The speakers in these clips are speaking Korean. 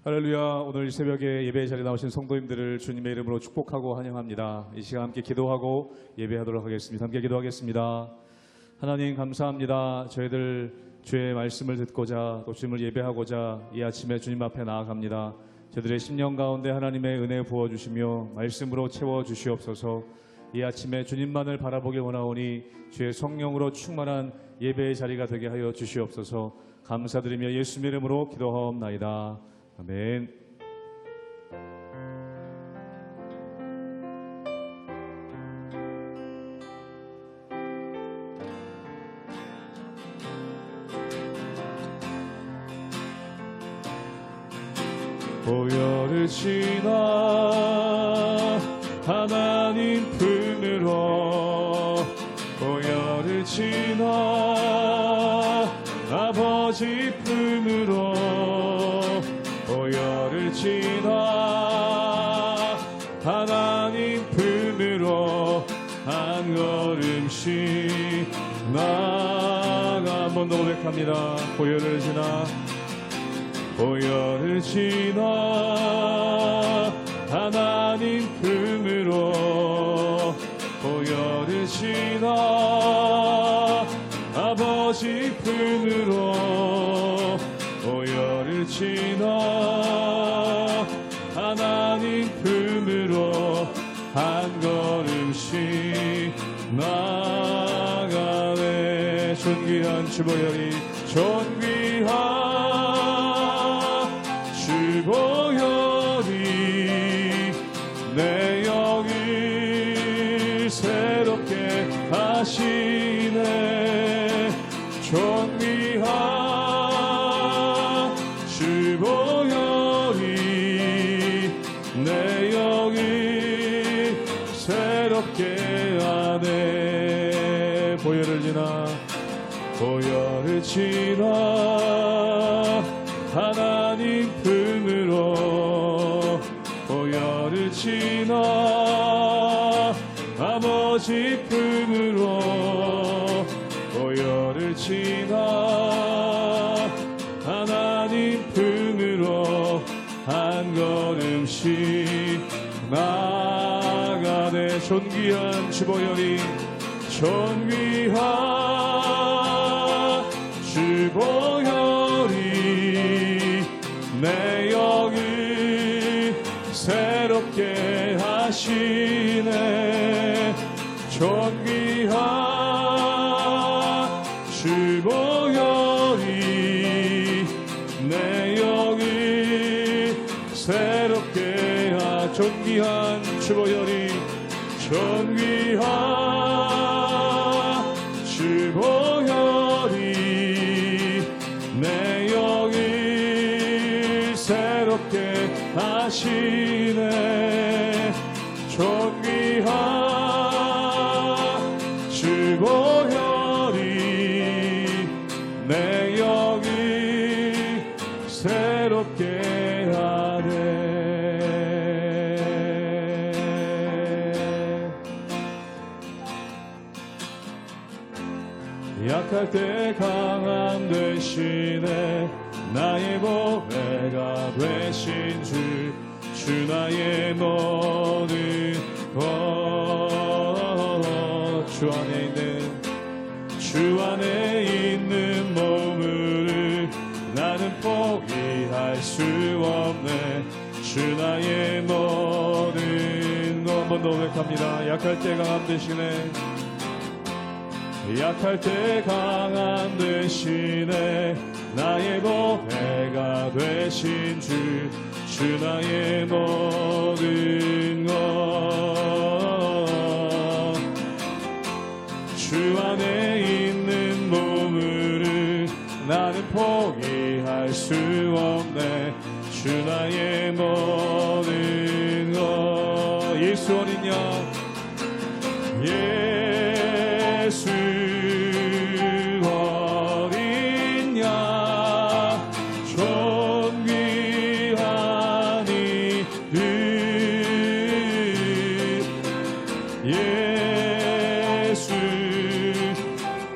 할렐루야. 오늘 이 새벽에 예배 자리에 나오신 성도님들을 주님의 이름으로 축복하고 환영합니다. 이 시간 함께 기도하고 예배하도록 하겠습니다. 함께 기도하겠습니다. 하나님 감사합니다. 저희들 주의 말씀을 듣고자 또 주님을 예배하고자 이 아침에 주님 앞에 나아갑니다. 저희들의 심령 가운데 하나님의 은혜 부어주시며 말씀으로 채워주시옵소서. 이 아침에 주님만을 바라보길 원하오니 주의 성령으로 충만한 예배의 자리가 되게 하여 주시옵소서. 감사드리며 예수님의 이름으로 기도하옵나이다. 아멘. 보혈을 지나 하나님 품으로 보혈을 지나 아버지 품으로 보혈을 지나 하나님 품으로 한 걸음씩 나아가. 한 번 더 고백합니다. 보혈을 지나 보혈을 지나 하나님 품으로 보혈을 지나 아버지 품으로 보혈을 지나 하나님 품으로 한 걸음씩 나아가네. 존귀한 주보혈이 존귀한 주보혈이 내 영을 새롭게 하시네. 존귀한 주보혈이 내 영을 새롭게 하네. 보혈을 지나 보혈을 지나 하나님 품으로 보혈을 지나 아버지 품으로 보혈을 지나 하나님 품으로 한 걸음씩 나아가네. 존귀한 주보혈이 존귀한 주보혈이 내 영을 새롭게 하시네. 존귀한 주보혈이 내 영을 새롭게 하. 존귀한 주보혈이 존귀한 주보혈이 내 영을 새롭게 하시네. 존귀한 주보혈이 내 영을 새롭게 하네. 약할 때 강함 되시네. 나의 보배가 되신 주 나의 모든 것. 주 안에 있는 몸을 나는 포기할 수 없네. 주 나의 모든 것. 한 번 더 고백합니다. 약할 때 강함 되시네. 약할 때 강함 되시네. 나의 보배가 되신 주 나의 모든 것. 주 안에 있는 몸을 나는 포기할 수 없네. 주 나의 모든 것. 예수 어린 양 예수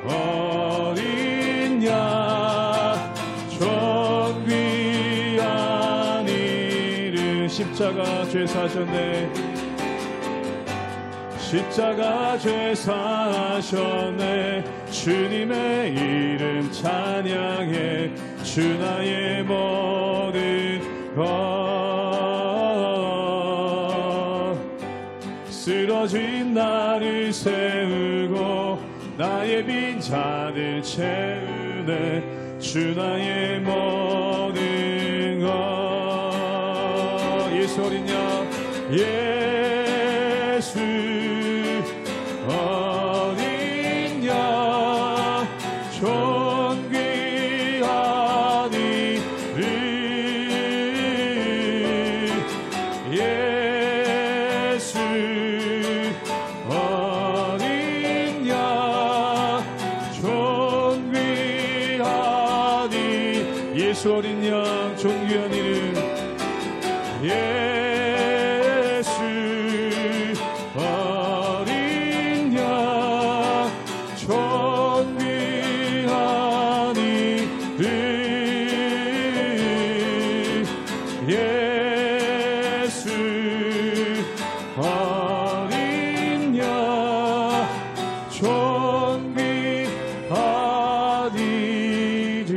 어린 양 존귀한 이 십자가 죄 사셨네. 십자가 죄 사셨네. 주님의 이름 찬양해. 주 나의 모든 것. 쓰러진 나를 세우고 나의 빈잔을 채우네. 주 나의 모든 것. 예수 어린 양 예수 어린 양 존귀한 이름 예수 어린 양 존귀한 이름 예수 어린 양 존귀한 이름 예수 어린 양 존귀한 이름 예수 어린 양 존귀한 이름.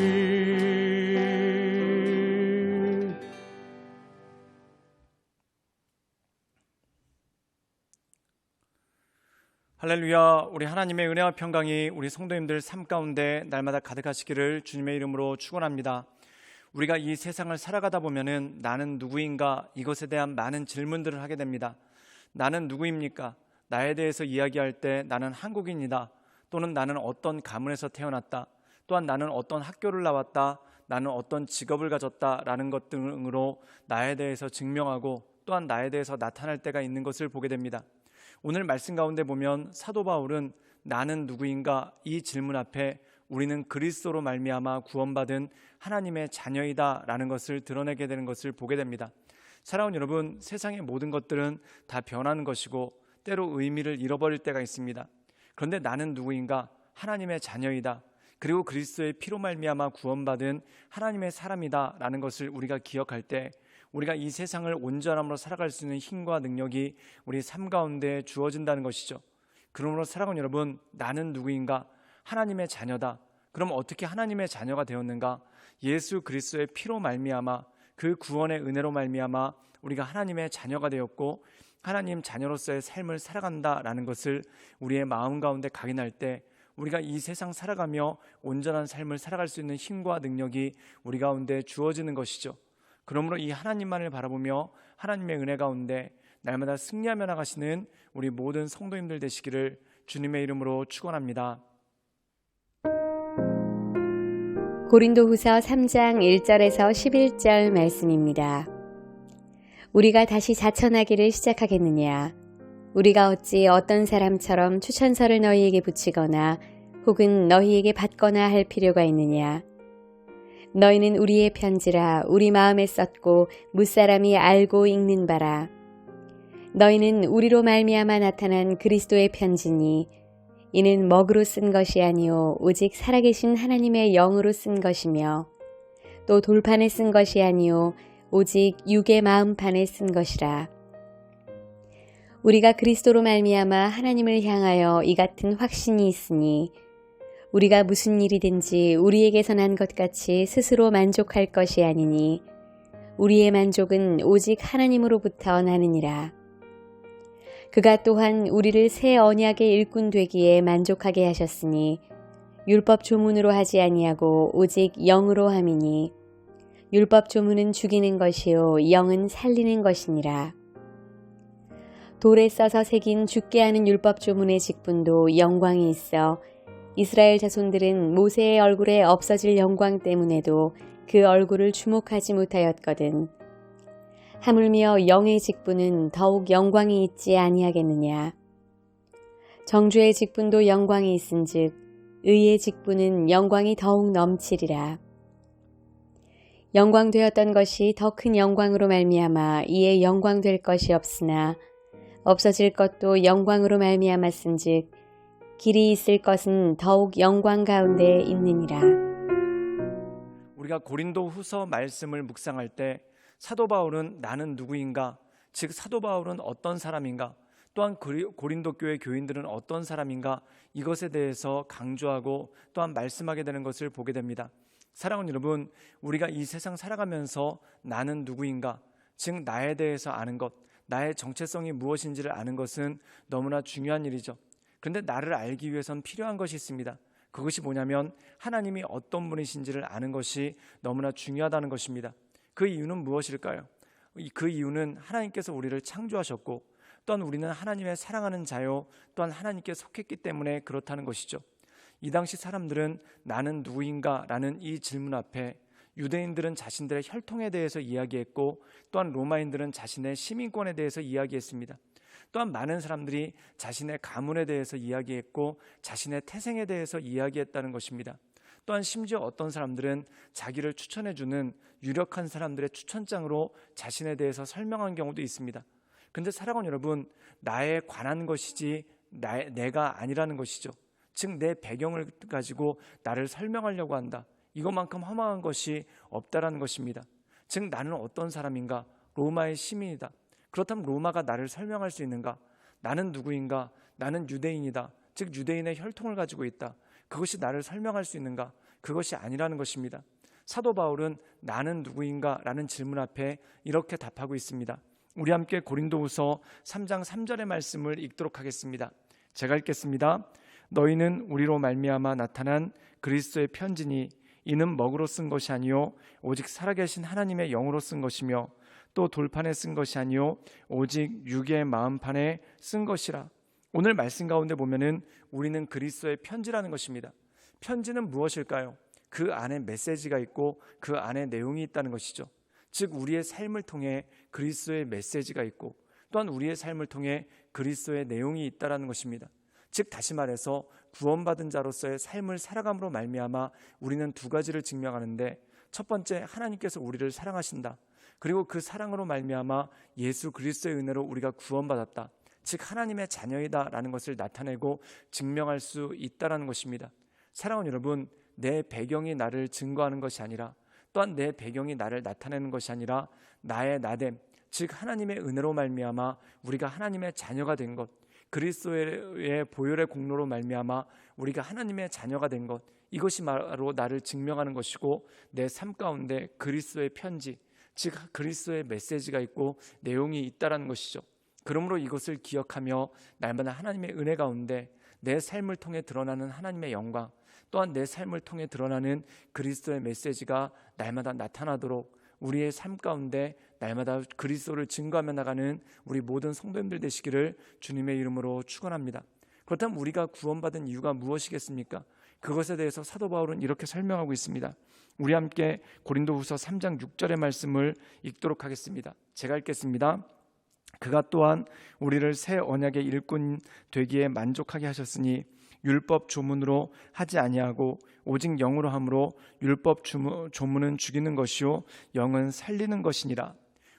할렐루야. 우리 하나님의 은혜와 평강이 우리 성도님들 삶 가운데 날마다 가득하시기를 주님의 이름으로 축원합니다. 우리가 이 세상을 살아가다 보면은 나는 누구인가 이것에 대한 많은 질문들을 하게 됩니다. 나는 누구입니까? 나에 대해서 이야기할 때 나는 한국인이다, 또는 나는 어떤 가문에서 태어났다, 또한 나는 어떤 학교를 나왔다, 나는 어떤 직업을 가졌다라는 것 등으로 나에 대해서 증명하고 또한 나에 대해서 나타날 때가 있는 것을 보게 됩니다. 오늘 말씀 가운데 보면 사도 바울은 나는 누구인가 이 질문 앞에 우리는 그리스도로 말미암아 구원받은 하나님의 자녀이다 라는 것을 드러내게 되는 것을 보게 됩니다. 사랑하는 여러분, 세상의 모든 것들은 다 변하는 것이고 때로 의미를 잃어버릴 때가 있습니다. 그런데 나는 누구인가? 하나님의 자녀이다, 그리고 그리스도의 피로 말미암아 구원받은 하나님의 사람이다 라는 것을 우리가 기억할 때 우리가 이 세상을 온전함으로 살아갈 수 있는 힘과 능력이 우리 삶 가운데 주어진다는 것이죠. 그러므로 사랑하는 여러분, 나는 누구인가? 하나님의 자녀다. 그럼 어떻게 하나님의 자녀가 되었는가? 예수 그리스도의 피로 말미암아 그 구원의 은혜로 말미암아 우리가 하나님의 자녀가 되었고 하나님 자녀로서의 삶을 살아간다라는 것을 우리의 마음 가운데 각인할 때 우리가 이 세상 살아가며 온전한 삶을 살아갈 수 있는 힘과 능력이 우리 가운데 주어지는 것이죠. 그러므로 이 하나님만을 바라보며 하나님의 은혜 가운데 날마다 승리하며 나가시는 우리 모든 성도님들 되시기를 주님의 이름으로 축원합니다. 고린도후서 3장 1절에서 11절 말씀입니다. 우리가 다시 자천하기를 시작하겠느냐? 우리가 어찌 어떤 사람처럼 추천서를 너희에게 붙이거나 혹은 너희에게 받거나 할 필요가 있느냐? 너희는 우리의 편지라 우리 마음에 썼고 무사람이 알고 읽는 바라. 너희는 우리로 말미암아 나타난 그리스도의 편지니 이는 먹으로 쓴 것이 아니요 오직 살아계신 하나님의 영으로 쓴 것이며 또 돌판에 쓴 것이 아니요 오직 육의 마음판에 쓴 것이라. 우리가 그리스도로 말미암아 하나님을 향하여 이 같은 확신이 있으니 우리가 무슨 일이든지 우리에게서 난 것 같이 스스로 만족할 것이 아니니 우리의 만족은 오직 하나님으로부터 나느니라. 그가 또한 우리를 새 언약의 일꾼 되기에 만족하게 하셨으니 율법 조문으로 하지 아니하고 오직 영으로 함이니 율법 조문은 죽이는 것이요 영은 살리는 것이니라. 돌에 써서 새긴 죽게 하는 율법 조문의 직분도 영광이 있어 이스라엘 자손들은 모세의 얼굴에 없어질 영광 때문에도 그 얼굴을 주목하지 못하였거든. 하물며 영의 직분은 더욱 영광이 있지 아니하겠느냐. 정주의 직분도 영광이 있은즉 의의 직분은 영광이 더욱 넘치리라. 영광되었던 것이 더 큰 영광으로 말미암아 이에 영광될 것이 없으나 없어질 것도 영광으로 말미암았은즉 길이 있을 것은 더욱 영광 가운데 있느니라. 우리가 고린도 후서 말씀을 묵상할 때 사도 바울은 나는 누구인가, 즉 사도 바울은 어떤 사람인가, 또한 고린도 교회 교인들은 어떤 사람인가, 이것에 대해서 강조하고 또한 말씀하게 되는 것을 보게 됩니다. 사랑하는 여러분, 우리가 이 세상 살아가면서 나는 누구인가, 즉 나에 대해서 아는 것, 나의 정체성이 무엇인지를 아는 것은 너무나 중요한 일이죠. 그런데 나를 알기 위해선 필요한 것이 있습니다. 그것이 뭐냐면 하나님이 어떤 분이신지를 아는 것이 너무나 중요하다는 것입니다. 그 이유는 무엇일까요? 그 이유는 하나님께서 우리를 창조하셨고, 또한 우리는 하나님의 사랑하는 자요, 또한 하나님께 속했기 때문에 그렇다는 것이죠. 이 당시 사람들은 나는 누구인가 라는 이 질문 앞에 유대인들은 자신들의 혈통에 대해서 이야기했고, 또한 로마인들은 자신의 시민권에 대해서 이야기했습니다. 또한 많은 사람들이 자신의 가문에 대해서 이야기했고 자신의 태생에 대해서 이야기했다는 것입니다. 또한 심지어 어떤 사람들은 자기를 추천해주는 유력한 사람들의 추천장으로 자신에 대해서 설명한 경우도 있습니다. 그런데 사랑하는 여러분, 나에 관한 것이지 내가 아니라는 것이죠. 즉 내 배경을 가지고 나를 설명하려고 한다. 이것만큼 허망한 것이 없다라는 것입니다. 즉 나는 어떤 사람인가? 로마의 시민이다. 그렇다면 로마가 나를 설명할 수 있는가? 나는 누구인가? 나는 유대인이다. 즉 유대인의 혈통을 가지고 있다. 그것이 나를 설명할 수 있는가? 그것이 아니라는 것입니다. 사도 바울은 나는 누구인가? 라는 질문 앞에 이렇게 답하고 있습니다. 우리 함께 고린도후서 3장 3절의 말씀을 읽도록 하겠습니다. 제가 읽겠습니다. 너희는 우리로 말미암아 나타난 그리스도의 편지니 이는 먹으로 쓴 것이 아니요 오직 살아계신 하나님의 영으로 쓴 것이며 또 돌판에 쓴 것이 아니요 오직 육의 마음판에 쓴 것이라. 오늘 말씀 가운데 보면은 우리는 그리스도의 편지라는 것입니다. 편지는 무엇일까요? 그 안에 메시지가 있고 그 안에 내용이 있다는 것이죠. 즉 우리의 삶을 통해 그리스도의 메시지가 있고 또한 우리의 삶을 통해 그리스도의 내용이 있다는 것입니다. 즉 다시 말해서 구원받은 자로서의 삶을 살아감으로 말미암아 우리는 두 가지를 증명하는데, 첫 번째, 하나님께서 우리를 사랑하신다. 그리고 그 사랑으로 말미암아 예수 그리스도의 은혜로 우리가 구원받았다. 즉 하나님의 자녀이다라는 것을 나타내고 증명할 수 있다라는 것입니다. 사랑하는 여러분, 내 배경이 나를 증거하는 것이 아니라, 또한 내 배경이 나를 나타내는 것이 아니라 나의 나됨, 즉 하나님의 은혜로 말미암아 우리가 하나님의 자녀가 된 것, 그리스도의 보혈의 공로로 말미암아 우리가 하나님의 자녀가 된 것, 이것이 바로 나를 증명하는 것이고 내 삶 가운데 그리스도의 편지, 즉 그리스도의 메시지가 있고 내용이 있다라는 것이죠. 그러므로 이것을 기억하며 날마다 하나님의 은혜 가운데 내 삶을 통해 드러나는 하나님의 영광, 또한 내 삶을 통해 드러나는 그리스도의 메시지가 날마다 나타나도록 우리의 삶 가운데 날마다 그리스도를 증거하며 나가는 우리 모든 성도님들 되시기를 주님의 이름으로 축원합니다. 그렇다면 우리가 구원받은 이유가 무엇이겠습니까? 그것에 대해서 사도 바울은 이렇게 설명하고 있습니다. 우리 함께 고린도후서 3장 6절의 말씀을 읽도록 하겠습니다. 제가 읽겠습니다. 그가 또한 우리를 새 언약의 일꾼 되기에 만족하게 하셨으니 율법 조문으로 하지 아니하고 오직 영으로 함으로 율법 조문은 죽이는 것이요 영은 살리는 것이니라.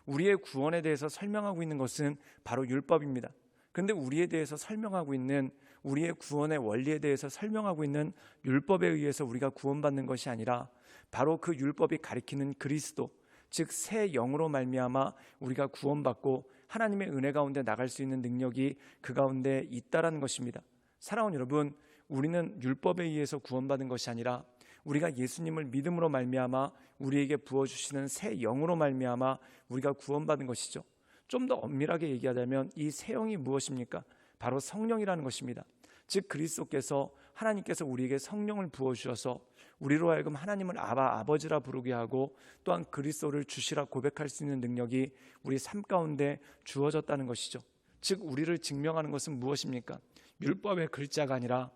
우리의 구원에 대해서 설명하고 있는 것은 바로 율법입니다. 그런데 우리에 대해서 설명하고 있는, 우리의 구원의 원리에 대해서 설명하고 있는 율법에 의해서 우리가 구원받는 것이 아니라 바로 그 율법이 가리키는 그리스도, 즉 새 영으로 말미암아 우리가 구원받고 하나님의 은혜 가운데 나갈 수 있는 능력이 그 가운데 있다라는 것입니다. 사랑하는 여러분, 우리는 율법에 의해서 구원받은 것이 아니라 우리가 예수님을 믿음으로 말미암아 우리에게 부어주시는 새 영으로 말미암아 우리가 구원받은 것이죠. 좀 더 엄밀하게 얘기하자면 이 새 영이 무엇입니까? 바로 성령이라는 것입니다. 즉 그리스도께서, 하나님께서 우리에게 성령을 부어주셔서 우리로 하여금 하나님을 아버지라 부르게 하고 또한 그리스도를 주시라 고백할 수 있는 능력이 우리 삶 가운데 주어졌다는 것이죠. 즉 우리를 증명하는 것은 무엇입니까? 율법의 글자가 아니라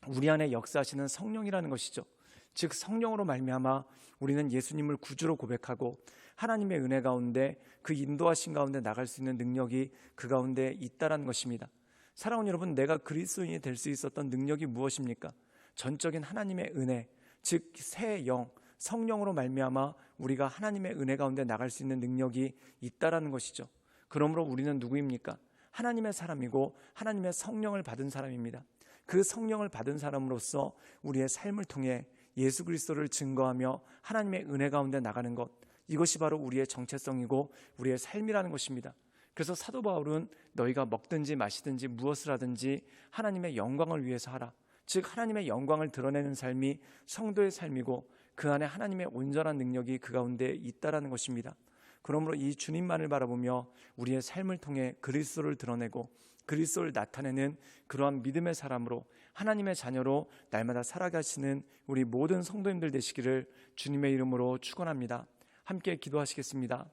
우리 안에 역사하시는 성령이라는 것이죠. 즉 성령으로 말미암아 우리는 예수님을 구주로 고백하고 하나님의 은혜 가운데 그 인도하신 가운데 나갈 수 있는 능력이 그 가운데 있다라는 것입니다. 사랑하는 여러분, 내가 그리스도인이 될 수 있었던 능력이 무엇입니까? 전적인 하나님의 은혜, 즉 새 영, 성령으로 말미암아 우리가 하나님의 은혜 가운데 나갈 수 있는 능력이 있다라는 것이죠. 그러므로 우리는 누구입니까? 하나님의 사람이고 하나님의 성령을 받은 사람입니다. 그 성령을 받은 사람으로서 우리의 삶을 통해 예수 그리스도를 증거하며 하나님의 은혜 가운데 나가는 것, 이것이 바로 우리의 정체성이고 우리의 삶이라는 것입니다. 그래서 사도 바울은 너희가 먹든지 마시든지 무엇을 하든지 하나님의 영광을 위해서 하라. 즉 하나님의 영광을 드러내는 삶이 성도의 삶이고 그 안에 하나님의 온전한 능력이 그 가운데 있다라는 것입니다. 그러므로 이 주님만을 바라보며 우리의 삶을 통해 그리스도를 드러내고 그리스도를 나타내는 그러한 믿음의 사람으로 하나님의 자녀로 날마다 살아가시는 우리 모든 성도님들 되시기를 주님의 이름으로 축원합니다. 함께 기도하시겠습니다.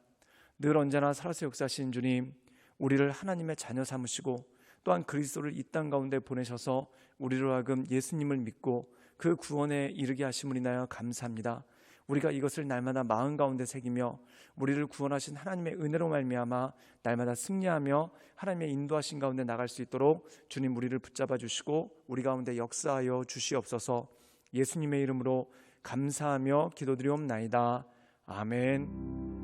늘 언제나 살아서 역사하신 주님, 우리를 하나님의 자녀 삼으시고 또한 그리스도를 이 땅 가운데 보내셔서 우리로 하여금 예수님을 믿고 그 구원에 이르게 하심을 인하여 감사합니다. 우리가 이것을 날마다 마음 가운데 새기며 우리를 구원하신 하나님의 은혜로 말미암아 날마다 승리하며 하나님의 인도하신 가운데 나갈 수 있도록 주님 우리를 붙잡아 주시고 우리 가운데 역사하여 주시옵소서. 예수님의 이름으로 감사하며 기도드리옵나이다. 아멘.